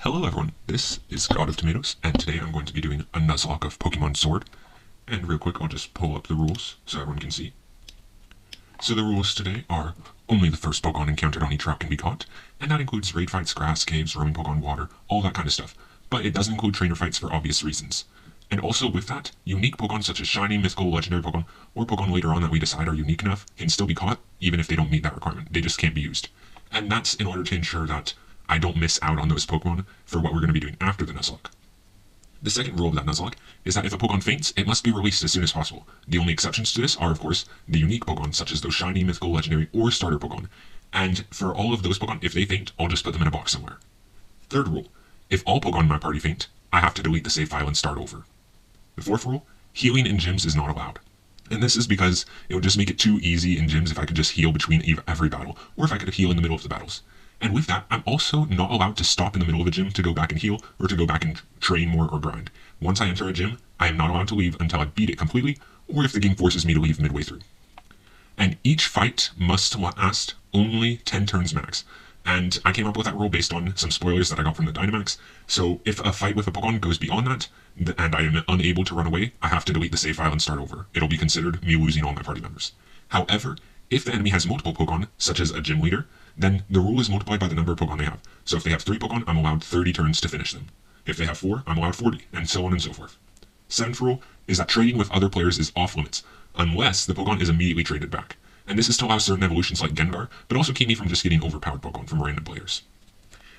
Hello everyone, this is God of Tomatoes, and today I'm going to be doing a Nuzlocke of Pokemon Sword. And real quick, I'll just pull up the rules so everyone can see. So the rules today are, only the first Pokemon encountered on each route can be caught, and that includes raid fights, grass, caves, roaming Pokemon, water, all that kind of stuff. But it doesn't include trainer fights for obvious reasons. And also with that, unique Pokemon such as shiny, mythical, legendary Pokemon, or Pokemon later on that we decide are unique enough, can still be caught, even if they don't meet that requirement. They just can't be used. And that's in order to ensure that I don't miss out on those Pokemon for what we're going to be doing after the Nuzlocke. The second rule of that Nuzlocke is that if a Pokemon faints, it must be released as soon as possible. The only exceptions to this are, of course, the unique Pokemon, such as those shiny, mythical, legendary, or starter Pokemon. And for all of those Pokemon, if they faint, I'll just put them in a box somewhere. Third rule, if all Pokemon in my party faint, I have to delete the save file and start over. The fourth rule, healing in gyms is not allowed. And this is because it would just make it too easy in gyms if I could just heal between every battle, or if I could heal in the middle of the battles. And with that, I'm also not allowed to stop in the middle of a gym to go back and heal, or to go back and train more or grind. Once I enter a gym, I am not allowed to leave until I beat it completely, or if the game forces me to leave midway through. And each fight must last only 10 turns max. And I came up with that rule based on some spoilers that I got from the Dynamax. So if a fight with a Pokemon goes beyond that, and I am unable to run away, I have to delete the save file and start over. It'll be considered me losing all my party members. However, if the enemy has multiple Pokemon, such as a gym leader, then the rule is multiplied by the number of Pokemon they have. So if they have 3 Pokemon, I'm allowed 30 turns to finish them. If they have 4, I'm allowed 40, and so on and so forth. Seventh rule is that trading with other players is off limits, unless the Pokemon is immediately traded back. And this is to allow certain evolutions like Gengar, but also keep me from just getting overpowered Pokemon from random players.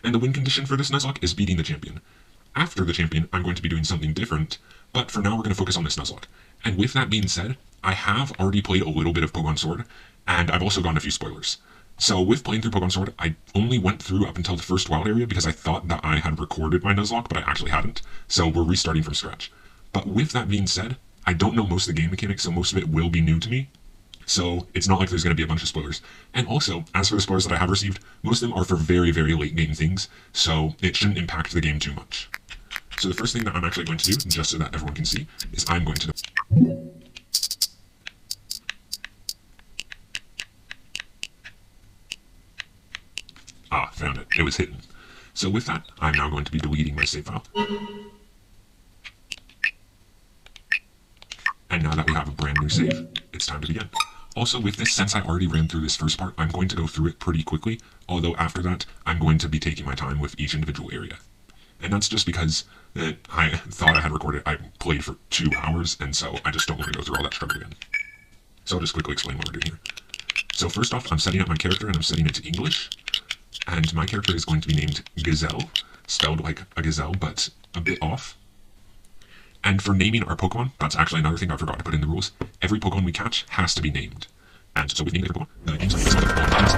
And the win condition for this Nuzlocke is beating the champion. After the champion, I'm going to be doing something different, but for now we're going to focus on this Nuzlocke. And with that being said, I have already played a little bit of Pokemon Sword, and I've also gotten a few spoilers. So with playing through Pokemon Sword, I only went through up until the first wild area because I thought that I had recorded my Nuzlocke, but I actually hadn't. So we're restarting from scratch. But with that being said, I don't know most of the game mechanics, so most of it will be new to me. So it's not like there's going to be a bunch of spoilers. And also, as for the spoilers that I have received, most of them are for very, very late game things, so it shouldn't impact the game too much. So the first thing that I'm actually going to do, just so that everyone can see, is I'm going to... Ah, found it. It was hidden. So with that, I'm now going to be deleting my save file. And now that we have a brand new save, it's time to begin. Also with this, since I already ran through this first part, I'm going to go through it pretty quickly, although after that, I'm going to be taking my time with each individual area. And that's just because I thought I had recorded, I played for 2 hours, and so I just don't want to go through all that struggle again. So I'll just quickly explain what we're doing here. So first off, I'm setting up my character, and I'm setting it to English. And my character is going to be named Gazelle, spelled like a gazelle, but a bit off. And for naming our Pokemon, that's actually another thing I forgot to put in the rules. Every Pokemon we catch has to be named. And so with naming every Pokemon, the game's like sorry about that.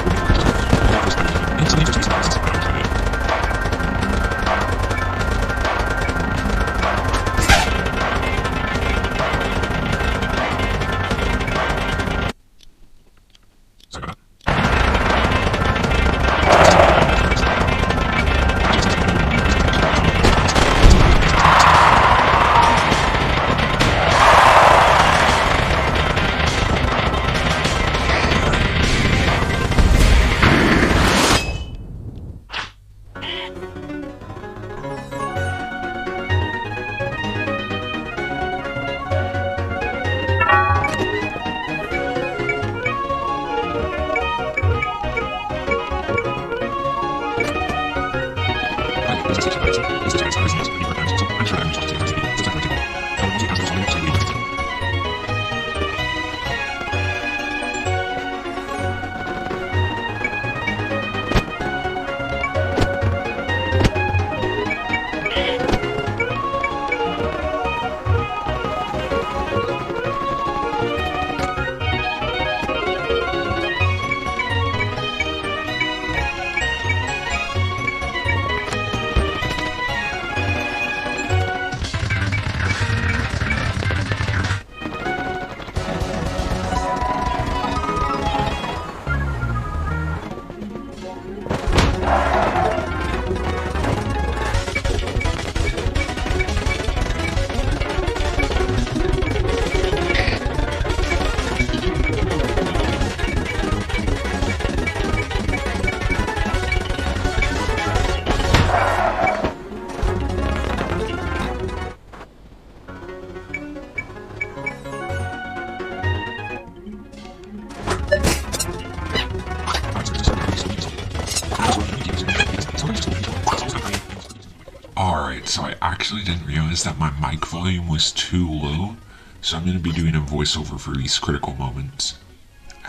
Alright, so I actually didn't realize that my mic volume was too low, so I'm going to be doing a voiceover for these critical moments.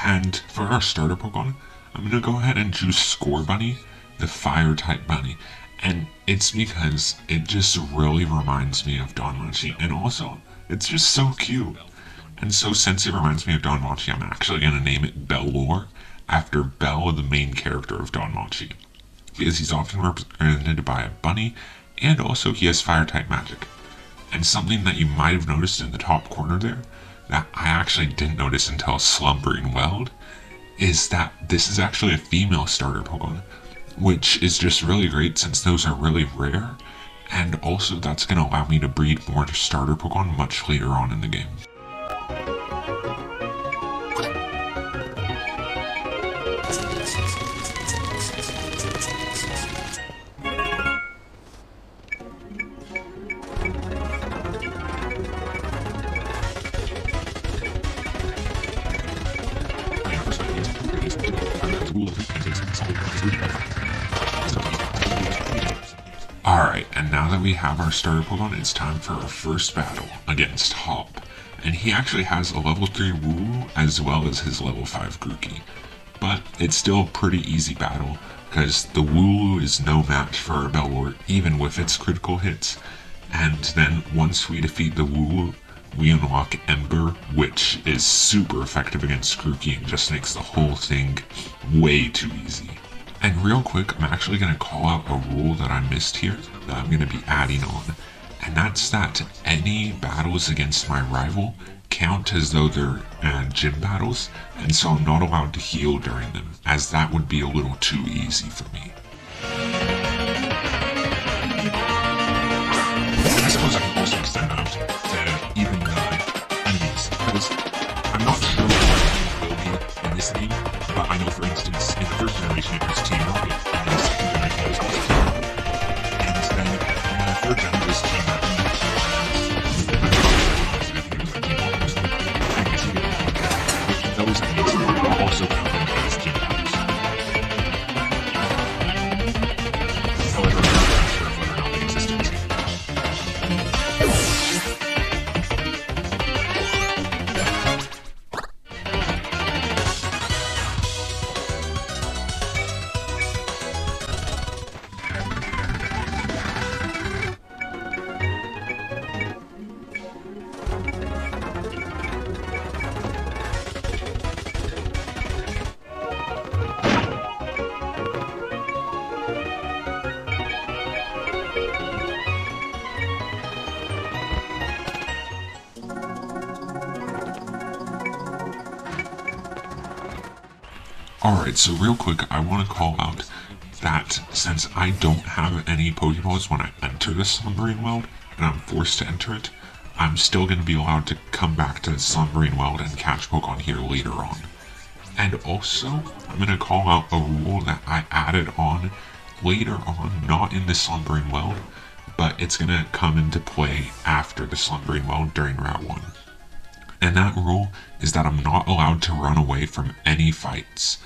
And for our starter Pokemon, I'm going to go ahead and choose Score Bunny, the fire-type bunny. And it's because it just really reminds me of Donmachi, and also, it's just so cute. And so since it reminds me of Donmachi, I'm actually going to name it Bellore, after Bell, the main character of Donmachi. Because he's often represented by a bunny, and also he has fire-type magic. And something that you might have noticed in the top corner there, that I actually didn't notice until Slumbering Weld, is that this is actually a female starter Pokemon, which is just really great since those are really rare, and also that's going to allow me to breed more starter Pokemon much later on in the game. Alright, and now that we have our starter Pokemon, it's time for our first battle against Hop. And he actually has a level 3 Wooloo as well as his level 5 Grookey. But it's still a pretty easy battle, because the Wooloo is no match for our Bellore, even with its critical hits. And then once we defeat the Wooloo, we unlock Ember, which is super effective against Grookey and just makes the whole thing way too easy. And real quick, I'm actually going to call out a rule that I missed here that I'm going to be adding on. And that's that any battles against my rival count as though they're gym battles, and so I'm not allowed to heal during them, as that would be a little too easy for me. I suppose I can also extend that out to even enemies, because I'm not sure what will be in this game, but I know, for instance, in the first generation it was Team Rocket, and in the second generation it was also Team Rocket, and then in the third gen it was Team Rocket. Those enemies are also counted as team battles. However, I'm not sure whether or not they exist in this game. Alright, so real quick, I want to call out that since I don't have any Pokeballs when I enter the Slumbering Weld, and I'm forced to enter it, I'm still going to be allowed to come back to the Slumbering Weld and catch Pokemon here later on. And also, I'm going to call out a rule that I added on later on, not in the Slumbering Weld, but it's going to come into play after the Slumbering Weld during Route 1. And that rule is that I'm not allowed to run away from any fights.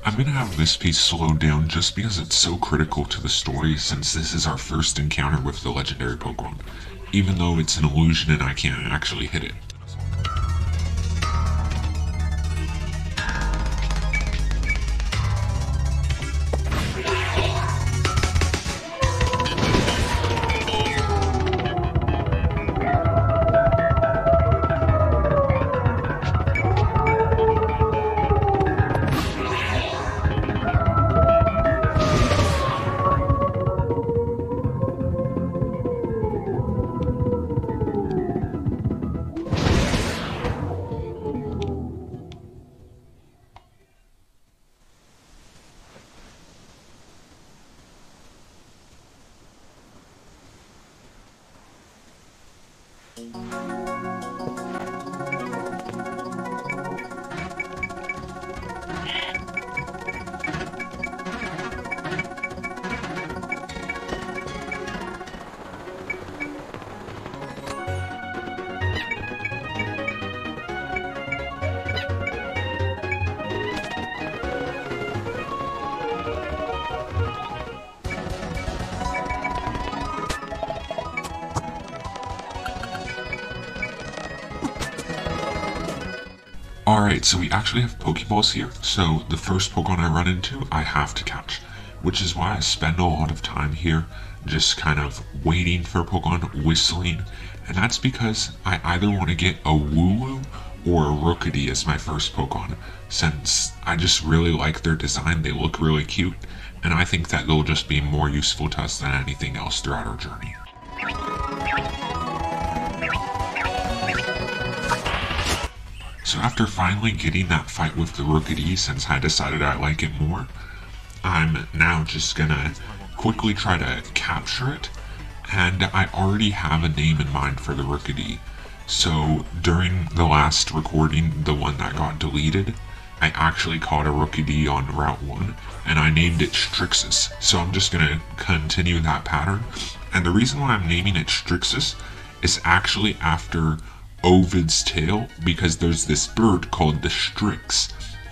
I'm gonna have this piece slowed down just because it's so critical to the story, since this is our first encounter with the legendary Pokemon, even though it's an illusion and I can't actually hit it. Alright, so we actually have Pokeballs here, so the first Pokemon I run into, I have to catch. Which is why I spend a lot of time here, just kind of waiting for Pokemon, whistling. And that's because I either want to get a Wooloo or a Rookidee as my first Pokemon, since I just really like their design, they look really cute, and I think that they'll just be more useful to us than anything else throughout our journey. So after finally getting that fight with the Rookidee, since I decided I like it more, I'm now just gonna quickly try to capture it, and I already have a name in mind for the Rookidee. So during the last recording, the one that got deleted, I actually caught a Rookidee on Route 1, and I named it Strixus. So I'm just gonna continue that pattern, and the reason why I'm naming it Strixus is actually after Ovid's tale, because there's this bird called the Strix,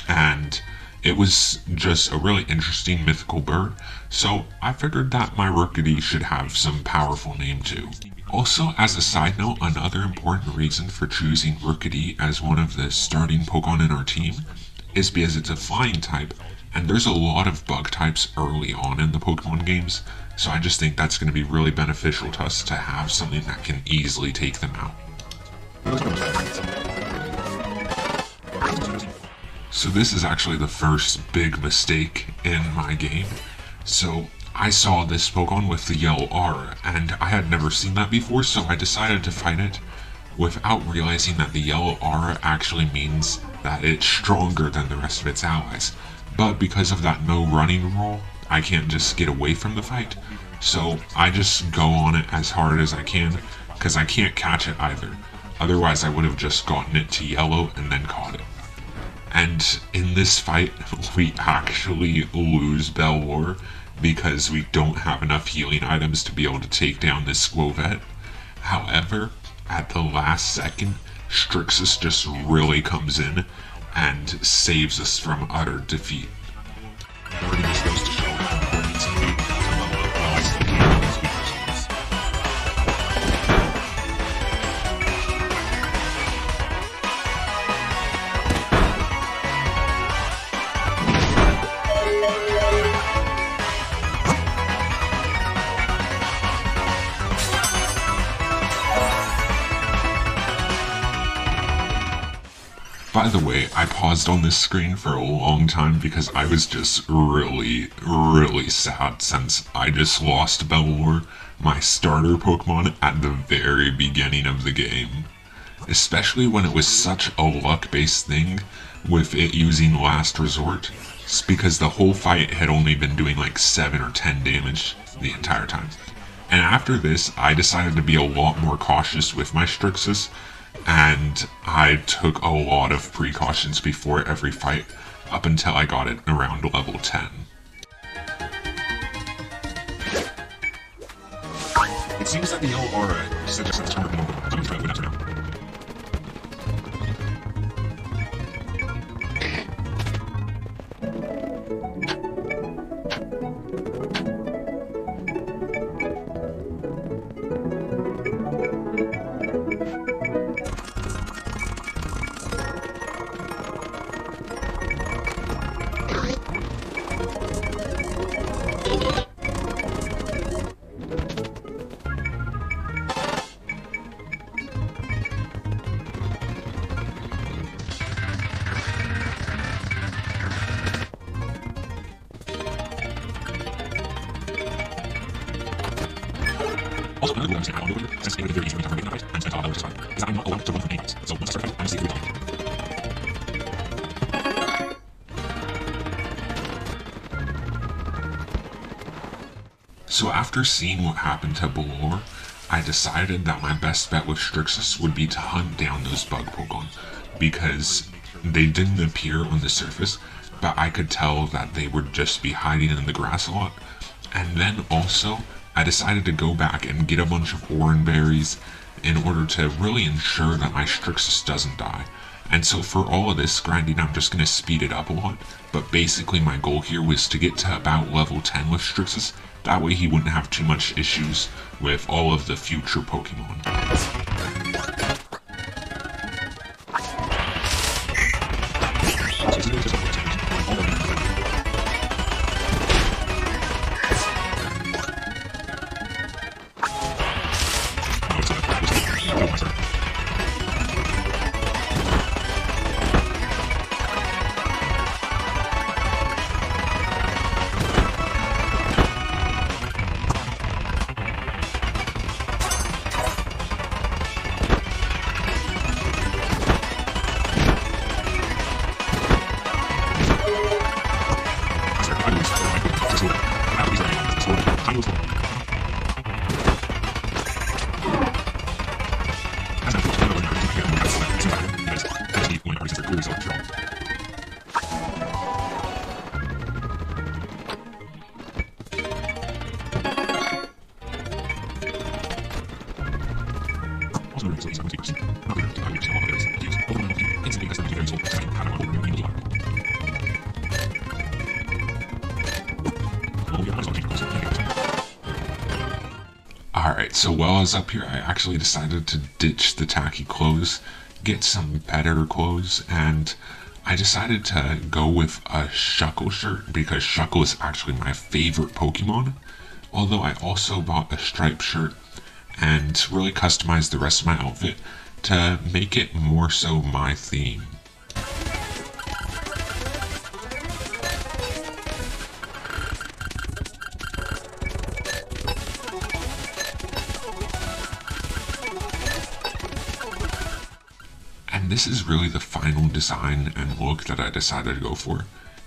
and it was just a really interesting mythical bird, so I figured that my Rookidee should have some powerful name too. Also, as a side note, another important reason for choosing Rookidee as one of the starting Pokemon in our team is because it's a flying type, and there's a lot of bug types early on in the Pokemon games, so I just think that's going to be really beneficial to us to have something that can easily take them out. So this is actually the first big mistake in my game. So I saw this Pokemon with the yellow aura, and I had never seen that before, so I decided to fight it without realizing that the yellow aura actually means that it's stronger than the rest of its allies. But because of that no running rule, I can't just get away from the fight, so I just go on it as hard as I can, because I can't catch it either. Otherwise, I would have just gotten it to yellow and then caught it. And in this fight, we actually lose Belwar because we don't have enough healing items to be able to take down this Squovet. However, at the last second, Strixus just really comes in and saves us from utter defeat. By the way, I paused on this screen for a long time because I was just really sad since I just lost Belwar, my starter Pokemon, at the very beginning of the game. Especially when it was such a luck-based thing with it using Last Resort, because the whole fight had only been doing like 7 or 10 damage the entire time. And after this, I decided to be a lot more cautious with my Strixus, and I took a lot of precautions before every fight, up until I got it around level 10. It seems that the yellow aura suggests that the stronger Pokemon are coming to win after now. Also, another rule I'm just going to add on over, since it would be very easy for me to target the and spend $5 to start, is that I'm not allowed to run from enemies. So once I start fighting, I'm secretly talking. So after seeing what happened to Belor, I decided that my best bet with Strixus would be to hunt down those bug Pokemon, because they didn't appear on the surface, but I could tell that they would just be hiding in the grass a lot. And then also, I decided to go back and get a bunch of Oran berries in order to really ensure that my Strixus doesn't die. And so for all of this grinding, I'm just going to speed it up a lot, but basically my goal here was to get to about level 10 with Strixus. That way he wouldn't have too much issues with all of the future Pokemon. Alright, so while I was up here, I actually decided to ditch the tacky clothes, get some better clothes, and I decided to go with a Shuckle shirt because Shuckle is actually my favorite Pokemon. Although I also bought a striped shirt and really customized the rest of my outfit to make it more so my theme. And this is really the final design and look that I decided to go for.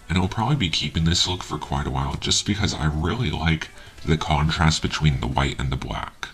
And I'll probably be keeping this look for quite a while just because I really like the contrast between the white and the black.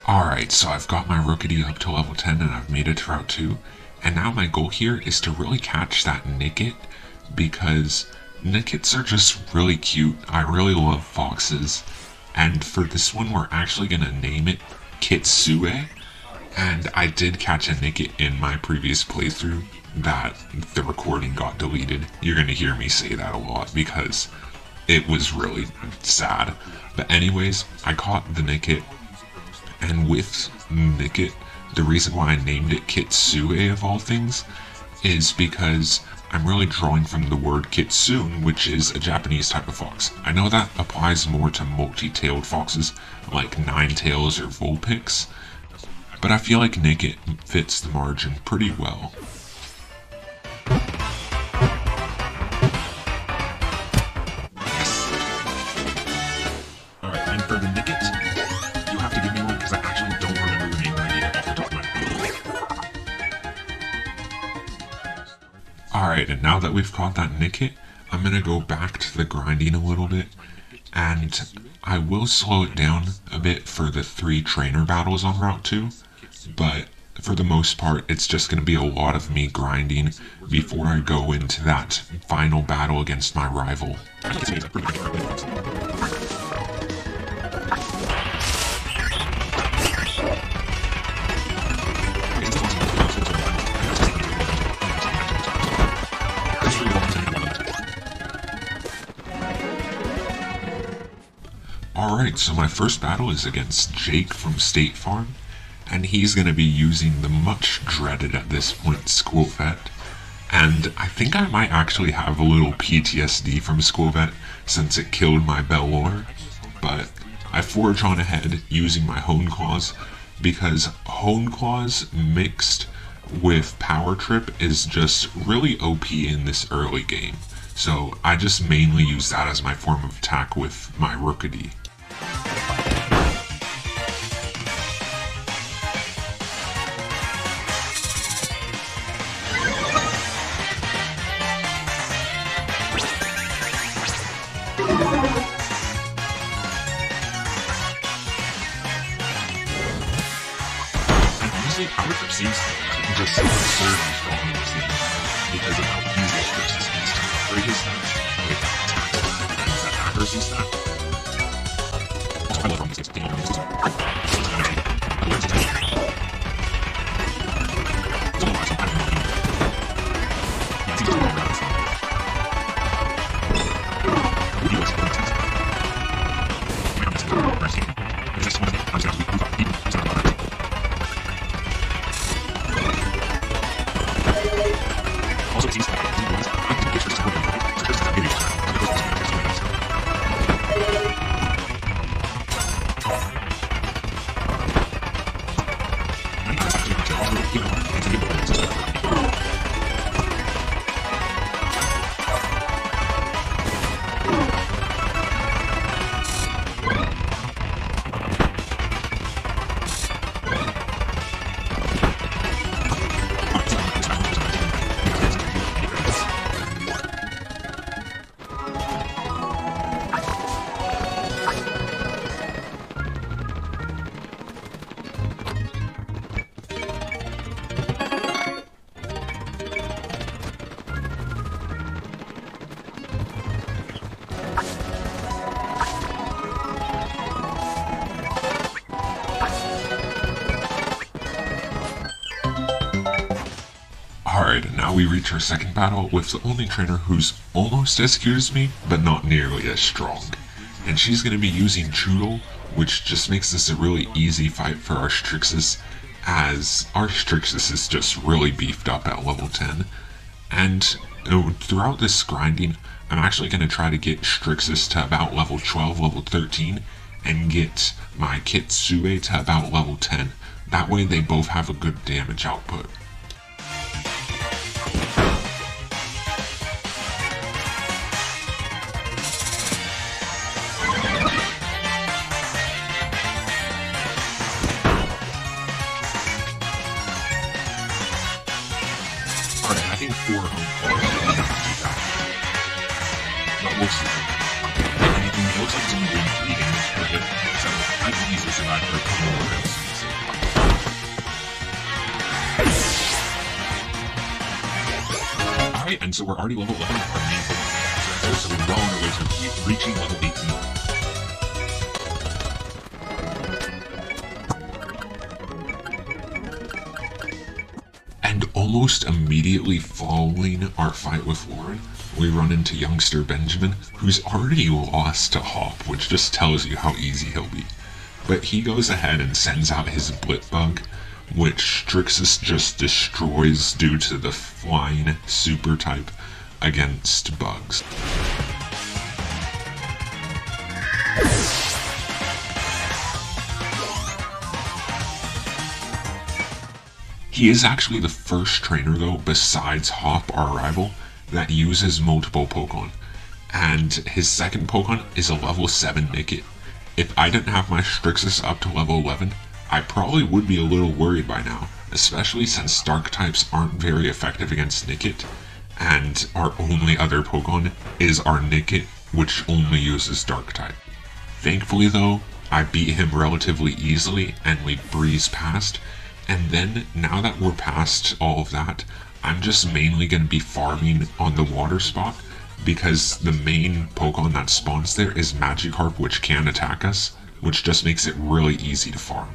Alright, so I've got my Rookity up to level 10 and I've made it to Route 2. And now my goal here is to really catch that Nickit, because Nickits are just really cute. I really love foxes. And for this one, we're actually going to name it Kitsue. And I did catch a Nickit in my previous playthrough that the recording got deleted. You're going to hear me say that a lot because it was really sad. But anyways, I caught the Nickit. And with Nickit, the reason why I named it Kitsue of all things is because I'm really drawing from the word kitsune, which is a Japanese type of fox. I know that applies more to multi-tailed foxes like nine-tails or vulpix, but I feel like Nickit fits the margin pretty well. Alright, and for the Nickit, you have to give me one because I actually don't remember the name that I need off the top of my head. Alright, and now that we've caught that Nickit, I'm gonna go back to the grinding a little bit, and I will slow it down a bit for the 3 trainer battles on Route 2, but for the most part, it's just gonna be a lot of me grinding before I go into that final battle against my rival. Alright, so my first battle is against Jake from State Farm, and he's going to be using the much dreaded at this point School Vet. And I think I might actually have a little PTSD from School Vet since it killed my Bellor, but I forge on ahead using my Hone Claws because Hone Claws mixed with Power Trip is just really OP in this early game. So I just mainly use that as my form of attack with my Rookity. Power Trip seems just absurdly strong in this game because of how easy it tricks his beast to upgrade his stats with attacks. That accuracy stat. Also, I love on this game. Damn, this is also, it seems like I can get just Alright, and now we reach our second battle with the only trainer who's almost as cute as me, but not nearly as strong. And she's going to be using Choodle, which just makes this a really easy fight for Archtrixis, as Archtrixis is just really beefed up at level 10. And throughout this grinding, I'm actually going to try to get Strixus to about level 12, level 13, and get my Kitsue to about level 10. That way they both have a good damage output. Alright, I think 4 home calls will not do that. But we'll see. And it looks like it's only doing 3 damage per hit, so I can easily survive for a couple more hits. Alright, and so we're already level 11 with our main Pokemon, so we're well on our way to reaching level 18. And almost immediately following our fight with Lauren, we run into youngster Benjamin, who's already lost to Hop, which just tells you how easy he'll be. But he goes ahead and sends out his Blitbug, which Strixus just destroys due to the flying super type against bugs. He is actually the first trainer, though, besides Hop, our rival, that uses multiple Pokemon. And his second Pokemon is a level 7 Nickit. If I didn't have my Strixus up to level 11, I probably would be a little worried by now, especially since Dark types aren't very effective against Nickit, and our only other Pokemon is our Nickit, which only uses Dark type. Thankfully, though, I beat him relatively easily and we breezed past. And then, now that we're past all of that, I'm just mainly going to be farming on the water spot, because the main Pokemon that spawns there is Magikarp, which can attack us, which just makes it really easy to farm.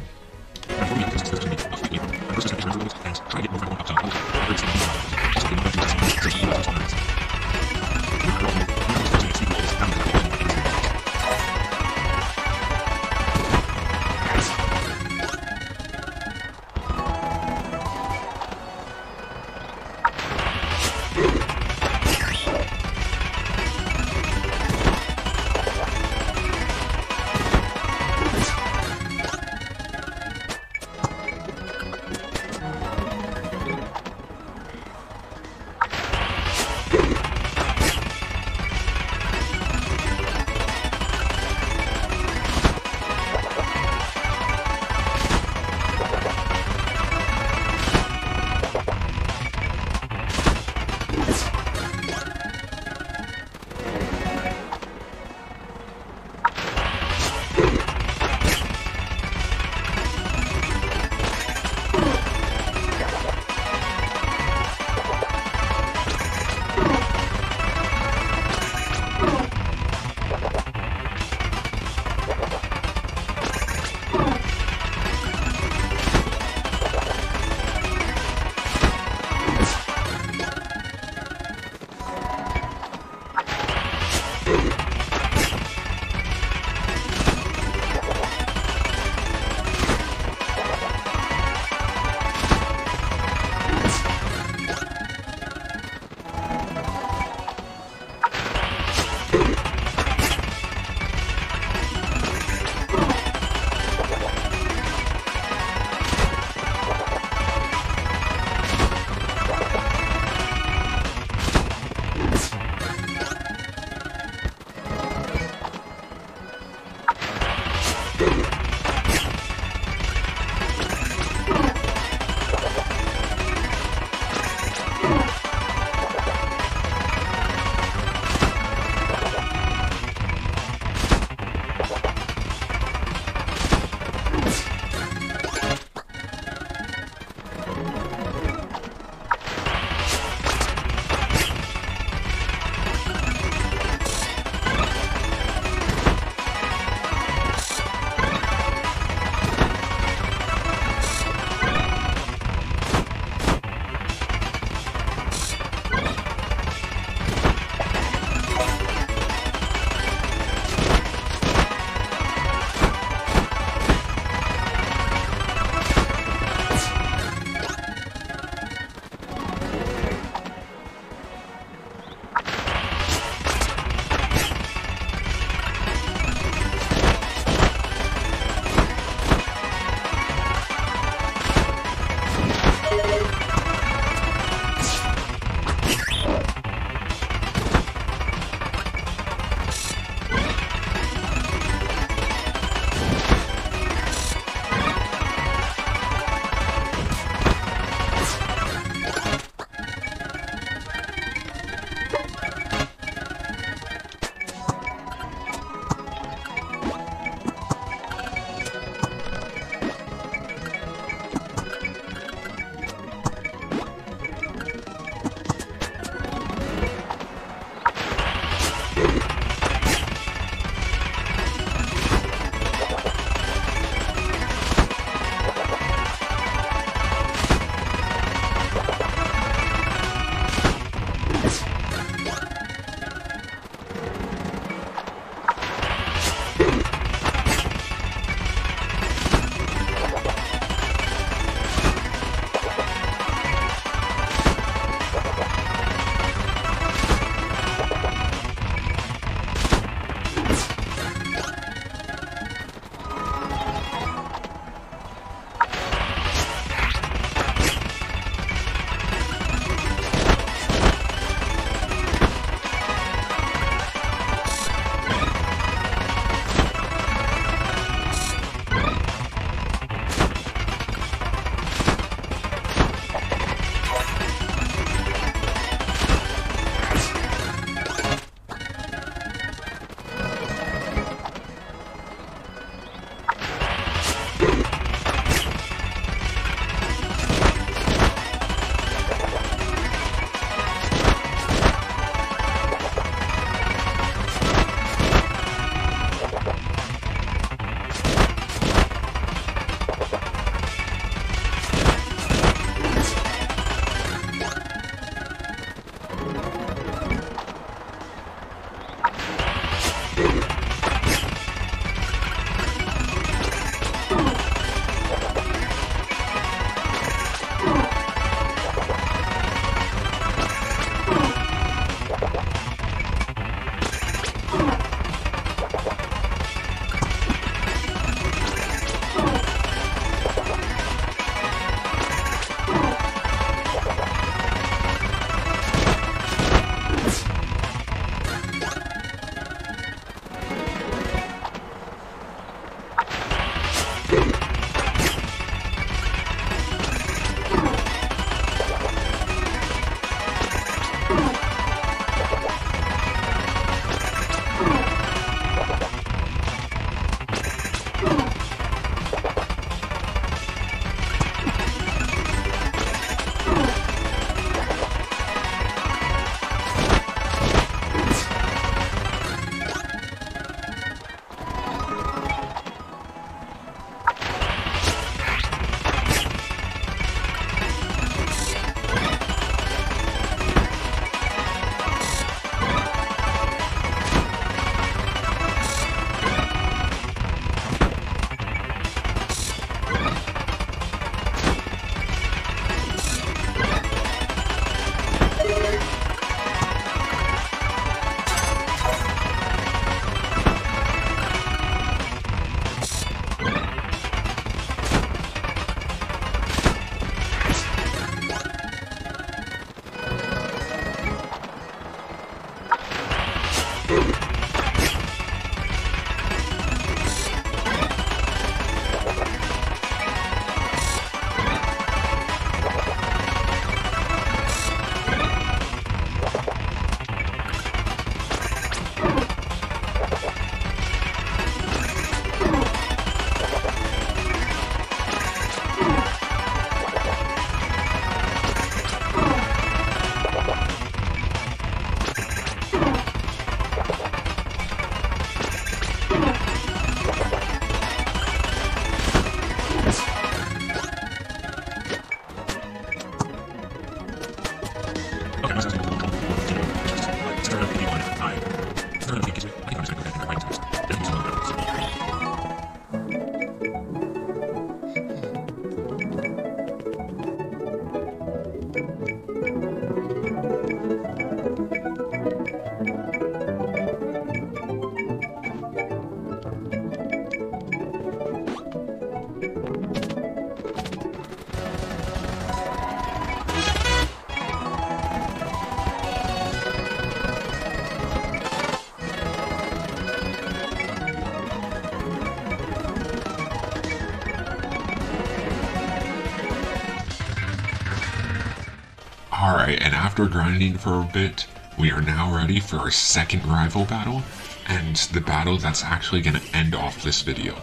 Alright, and after grinding for a bit, we are now ready for our second rival battle, and the battle that's actually going to end off this video.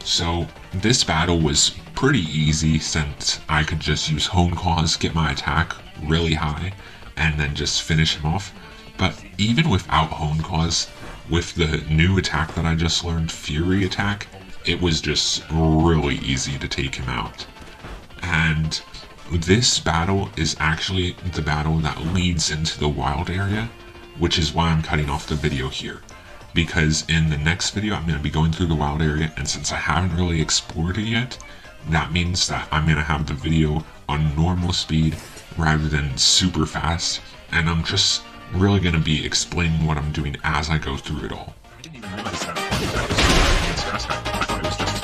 So, this battle was pretty easy since I could just use Hone Claws, get my attack really high, and then just finish him off. But even without Hone Claws, with the new attack that I just learned, Fury Attack, it was just really easy to take him out. And this battle is actually the battle that leads into the wild area, which is why I'm cutting off the video here. Because in the next video, I'm going to be going through the wild area, and since I haven't really explored it yet, that means that I'm going to have the video on normal speed rather than super fast, and I'm just really going to be explaining what I'm doing as I go through it all. I didn't even realize that was stressed out. I thought it was just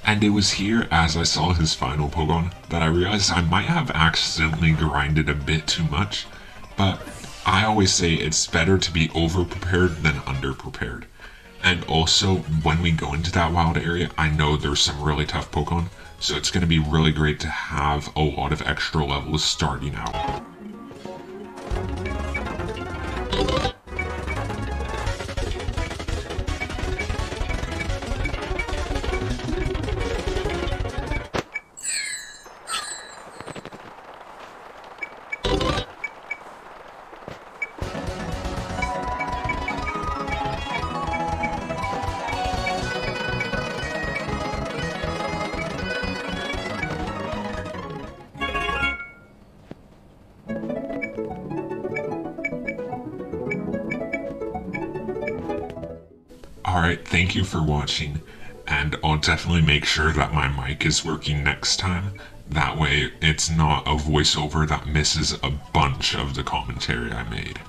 And it was here, as I saw his final Pogon, that I realized I might have accidentally grinded a bit too much, but I always say it's better to be over-prepared than under-prepared. And also, when we go into that wild area, I know there's some really tough Pogon, so it's going to be really great to have a lot of extra levels starting out. Alright, thank you for watching, and I'll definitely make sure that my mic is working next time. That way it's not a voiceover that misses a bunch of the commentary I made.